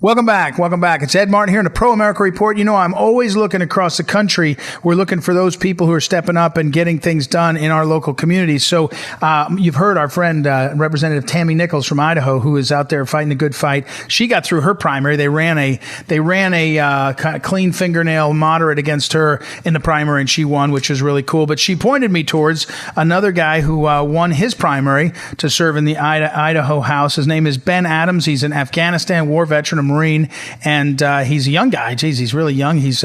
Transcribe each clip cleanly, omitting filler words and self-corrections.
Welcome back. Welcome back. It's Ed Martin here in the Pro America Report. You know, I'm always looking across the country. We're looking for those people who are stepping up and getting things done in our local communities. So you've heard our friend, Representative Tammy Nichols from Idaho, who is out there fighting a good fight. She got through her primary. They ran a kind of clean fingernail moderate against her in the primary, and she won, which is really cool. But she pointed me towards another guy who won his primary to serve in the Idaho House. His name is Ben Adams. He's an Afghanistan war veteran, Marine, and he's a young guy. Geez, he's really young. He's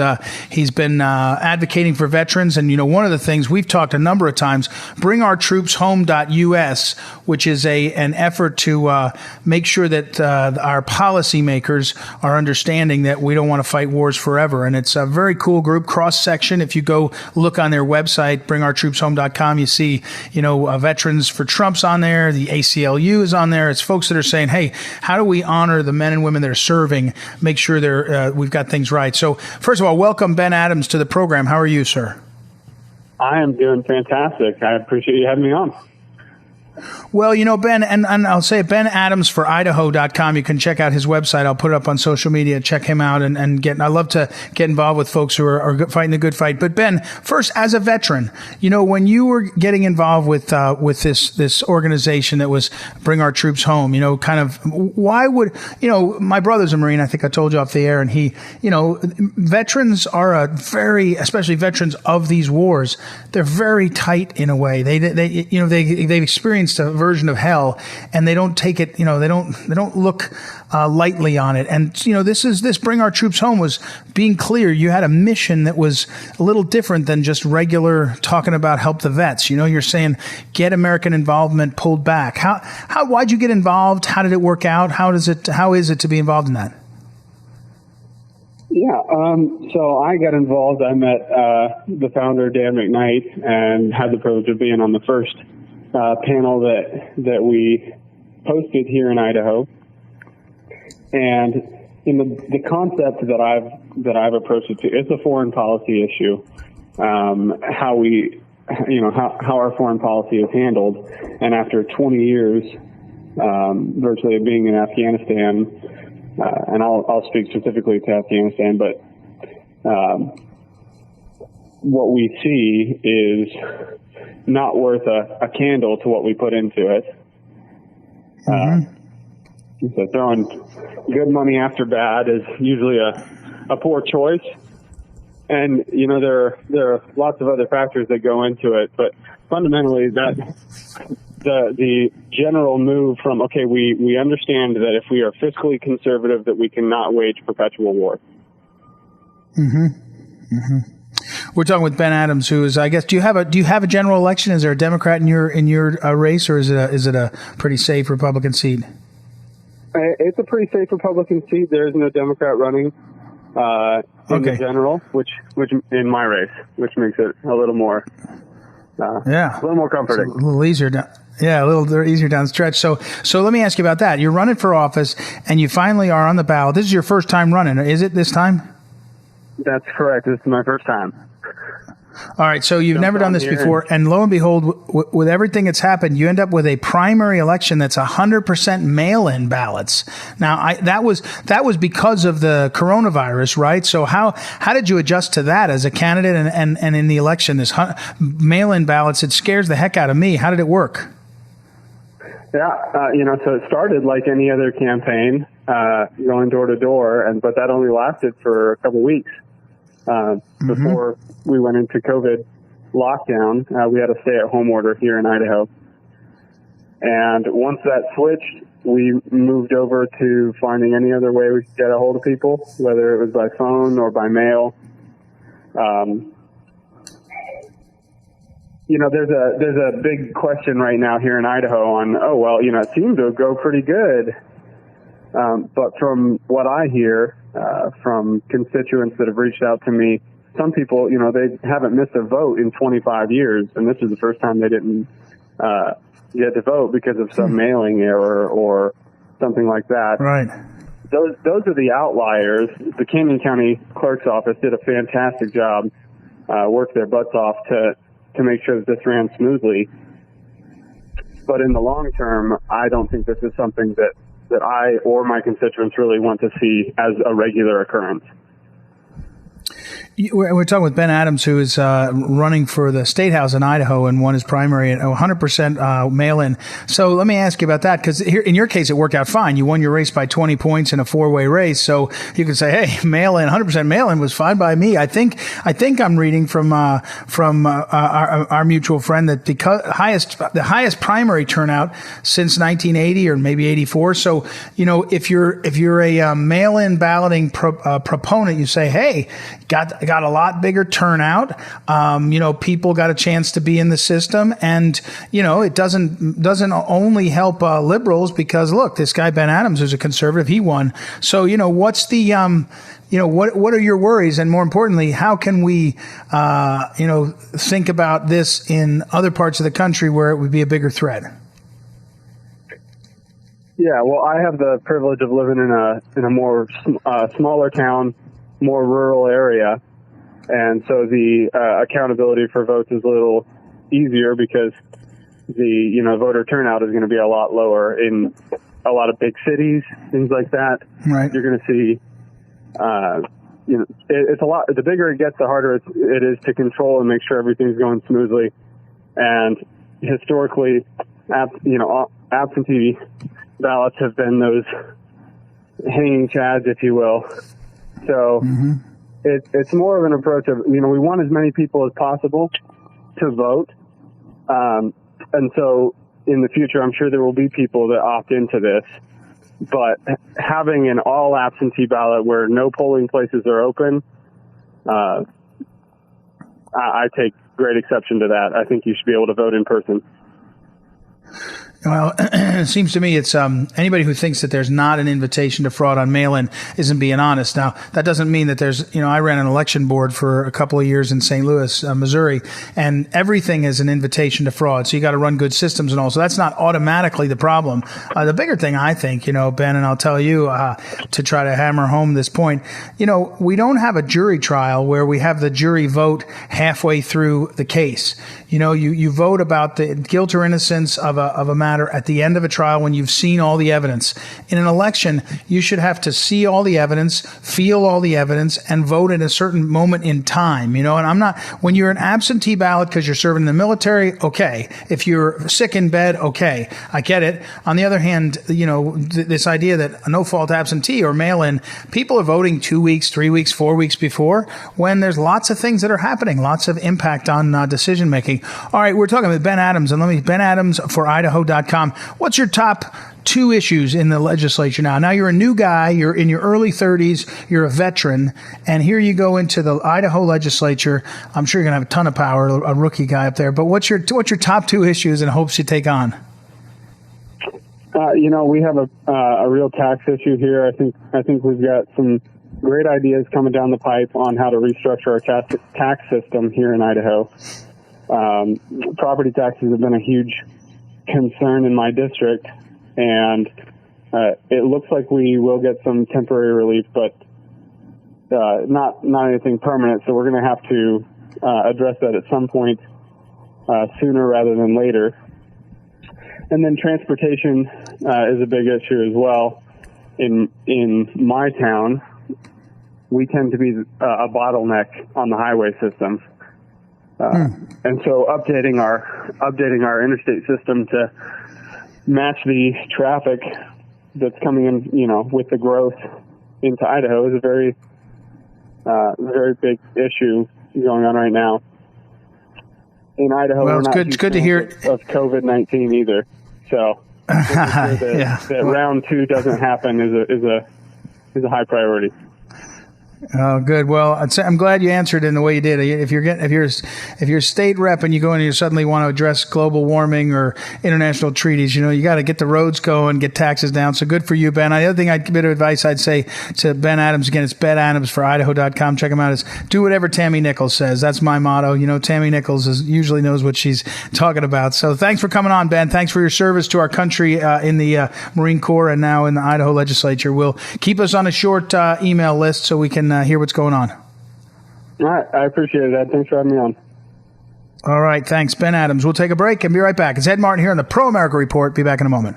been advocating for veterans, and you know, one of the things we've talked a number of times, bringourtroopshome.us, which is an effort to make sure that our policymakers are understanding that we don't want to fight wars forever. And it's a very cool group, cross section. If you go look on their website, bringourtroopshome.com, you see, you know, Veterans for Trump's on there. The ACLU is on there. It's folks that are saying, hey, how do we honor the men and women that are serving, make sure we've got things right. So first of all, welcome Ben Adams to the program. How are you, sir? I am doing fantastic. I appreciate you having me on. Well, you know, Ben, and I'll say benadamsforidaho.com. You can check out his website. I'll put it up on social media. Check him out and I love to get involved with folks who are fighting a good fight. But Ben, first, as a veteran, you know, when you were getting involved with this organization that was Bring Our Troops Home, you know, kind of why would, you know, my brother's a Marine. I think I told you off the air, and he, you know, veterans are especially veterans of these wars, they're very tight in a way. They've experienced a version of hell, and they don't take it, you know, they don't look lightly on it. And you know, this Bring Our Troops Home was being clear. You had a mission that was a little different than just regular talking about help the vets. You know, you're saying get American involvement pulled back. Why'd you get involved? How did it work out? How is it to be involved in that? Yeah, so I got involved. I met the founder, Dan McKnight, and had the privilege of being on the first panel that we hosted here in Idaho. And in the concept that I've approached it to, it's a foreign policy issue. How our foreign policy is handled. And after 20 years, virtually of being in Afghanistan, and I'll speak specifically to Afghanistan, but what we see is not worth a candle to what we put into it. So throwing good money after bad is usually a poor choice. And, you know, there are lots of other factors that go into it, but fundamentally that the general move from, okay, we understand that if we are fiscally conservative, that we cannot wage perpetual war. We're talking with Ben Adams, who is, I guess, do you have a general election? Is there a Democrat in your race, or is it a pretty safe Republican seat? It's a pretty safe Republican seat. There is no Democrat running in the general, which in my race, which makes it a little more a little more comforting, a little easier. A little easier down the stretch. So let me ask you about that. You're running for office, and you finally are on the ballot. This is your first time running, is it? This time? That's correct. This is my first time. All right, so you've never done this before, and lo and behold, with everything that's happened, you end up with a primary election that's 100% mail-in ballots. Now, that was because of the coronavirus, right? So how did you adjust to that as a candidate and in the election? This mail-in ballots, it scares the heck out of me. How did it work? Yeah, so it started like any other campaign, going door to door, but that only lasted for a couple weeks. Before we went into COVID lockdown, we had a stay-at-home order here in Idaho. And once that switched, we moved over to finding any other way we could get a hold of people, whether it was by phone or by mail. There's a big question right now here in Idaho on, it seemed to go pretty good. But from what I hear from constituents that have reached out to me, some people, they haven't missed a vote in 25 years, and this is the first time they didn't get to vote because of some mailing error or something like that. Right. Those are the outliers. The Canyon County Clerk's Office did a fantastic job, worked their butts off to make sure that this ran smoothly. But in the long term, I don't think this is something that that I or my constituents really want to see as a regular occurrence. We're talking with Ben Adams, who is running for the State House in Idaho and won his primary at 100% mail-in. So let me ask you about that, because here in your case, it worked out fine. You won your race by 20 points in a four-way race. So you could say, hey, mail-in, 100% mail-in was fine by me. I think I'm reading from our mutual friend that the highest primary turnout since 1980 or maybe 84. So, if you're a mail-in balloting proponent, you say, hey, got a lot bigger turnout. People got a chance to be in the system, and it doesn't only help liberals, because look, this guy Ben Adams, who's a conservative, he won. So what's the what are your worries, and more importantly, how can we think about this in other parts of the country where it would be a bigger threat? Yeah, well, I have the privilege of living in a more smaller town, more rural area. And so the accountability for votes is a little easier, because the voter turnout is going to be a lot lower in a lot of big cities, things like that. Right. You're going to see, it's a lot. The bigger it gets, the harder it is to control and make sure everything's going smoothly. And historically, absentee ballots have been those hanging chads, if you will. So. Mm-hmm. It's more of an approach of, we want as many people as possible to vote. And so in the future, I'm sure there will be people that opt into this. But having an all absentee ballot where no polling places are open, I take great exception to that. I think you should be able to vote in person. Well, it seems to me it's anybody who thinks that there's not an invitation to fraud on mail-in isn't being honest. Now, that doesn't mean that there's, I ran an election board for a couple of years in St. Louis, Missouri, and everything is an invitation to fraud. So you got to run good systems and all. So that's not automatically the problem. The bigger thing, I think, Ben, and I'll tell you to try to hammer home this point, we don't have a jury trial where we have the jury vote halfway through the case. You vote about the guilt or innocence of a matter at the end of a trial when you've seen all the evidence. In an election, you should have to see all the evidence, feel all the evidence, and vote at a certain moment in time. And I'm not, when you're an absentee ballot because you're serving in the military, okay. If you're sick in bed, okay. I get it. On the other hand, this idea that a no-fault absentee or mail-in, people are voting 2 weeks, 3 weeks, 4 weeks before, when there's lots of things that are happening, lots of impact on decision making. All right, we're talking with Ben Adams, and Ben Adams for Idaho.com. What's your top two issues in the legislature now? Now you're a new guy, you're in your early 30s, you're a veteran, and here you go into the Idaho legislature. I'm sure you're going to have a ton of power, a rookie guy up there. But what's your top two issues and hopes you take on? We have a real tax issue here. I think we've got some great ideas coming down the pipe on how to restructure our tax system here in Idaho. Property taxes have been a huge concern in my district, and it looks like we will get some temporary relief, but not anything permanent. So we're going to have to address that at some point sooner rather than later. And then transportation is a big issue as well. In my town, we tend to be a bottleneck on the highway system. And so updating our interstate system to match the traffic that's coming in, with the growth into Idaho is a very, very big issue going on right now. In Idaho, well, we're not it's good to hear of COVID-19 either. So that round two doesn't happen is a high priority. Oh, good. Well, I'm glad you answered in the way you did. If you're state rep and you go in and you suddenly want to address global warming or international treaties, you got to get the roads going, get taxes down. So good for you, Ben. The other thing, bit of advice I'd say to Ben Adams, again, it's Ben Adams for Idaho.com. Check him out. Is do whatever Tammy Nichols says. That's my motto. Tammy Nichols usually knows what she's talking about. So thanks for coming on, Ben. Thanks for your service to our country in the Marine Corps and now in the Idaho legislature. We'll keep us on a short email list so we can hear what's going on. All right. I appreciate it, Ed. Thanks for having me on. All right. Thanks, Ben Adams. We'll take a break and be right back. It's Ed Martin here on the Pro America Report. Be back in a moment.